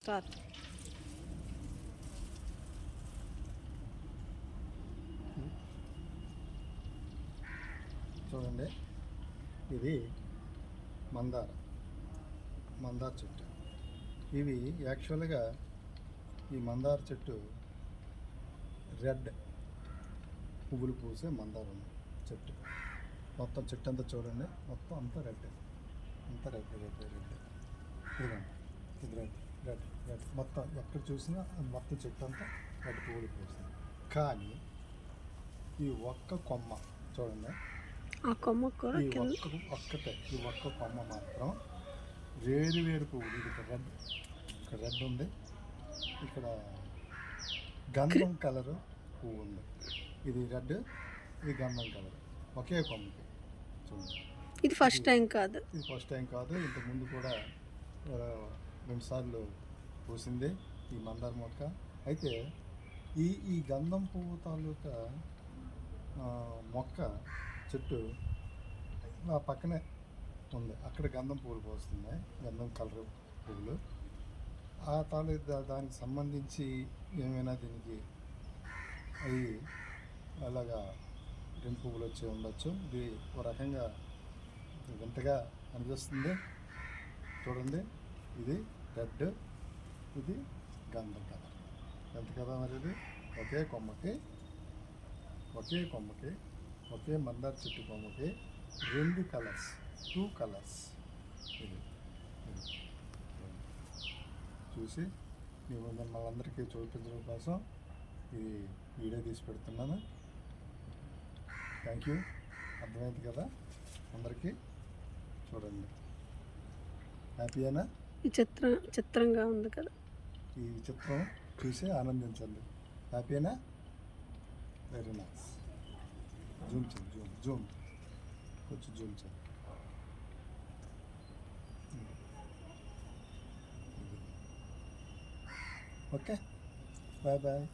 Start. చూడండి, ఇది మందార చెట్టు. ఇవి యాక్చువల్గా ఈ మందార చెట్టు రెడ్ పువ్వులు పూసే మందారం చెట్టు. మొత్తం చెట్టు అంతా చూడండి, మొత్తం అంతా రెడ్, అంతా రెడ్ రెడ్ రెడ్. ఇదిగోండి, ఇది రెడ్ రెడ్ రెడ్. మొత్తం ఎక్కడ చూసినా మొత్తం చెట్టు అంతా రెడ్ పువ్వులు పూసింది. కానీ ఈ ఒక్క కొమ్మ చూడండి, ఆ కొమ్మ కూడా ఈ ఒక్క కొమ్మ మాత్రం వేరు పువ్వులు. ఇది ఇక్కడ రెడ్ ఉంది, ఇక్కడ గంధం కలరు పువ్వు ఉంది. ఇది రెడ్, ఇది గంధం కలర్, ఒకే కొమ్మకి. చూడండి, ఇది ఫస్ట్ టైం కాదు, ఇంతకుముందు కూడా 2 సార్లు పూసింది ఈ మందార మొక్క. అయితే ఈ గంధం పువ్వు తాలూకా మొక్క చెట్టు ఆ పక్కనే ఉంది. అక్కడ గంధం పువ్వులు పోస్తున్నాయి, గంధం కలర్ పువ్వులు. ఆ దానికి సంబంధించి ఏమైనా దీనికి అవి అలాగా రెండు పువ్వులు వచ్చి ఉండొచ్చు. ఇది ఒక రకంగా వింతగా అనిపిస్తుంది. చూడండి, ఇది రెడ్, ఇది గంధం కలర్. ఎంత కదా మరి, ఇది ఒకే కొమ్మకి ఒకే మందార చెట్టు కొమ్మకి 2 కలర్స్, 2 కలర్స్. ఇది చూసి మిమ్మల్ని అందరికీ చూపించడం కోసం ఈ వీడియో తీసి పెడుతున్నాను. Thank you. అర్థమైంది కదా అందరికీ? చూడండి, హ్యాపీయేనా? ఈ చిత్రంగా ఉంది కదా, ఈ చిత్రం చూసి ఆనందించండి. హ్యాపీయేనా? Very nice. జూమ్ చేయండి, జూమ్ కొంచెం జూమ్ చేయండి. Okay, bye bye.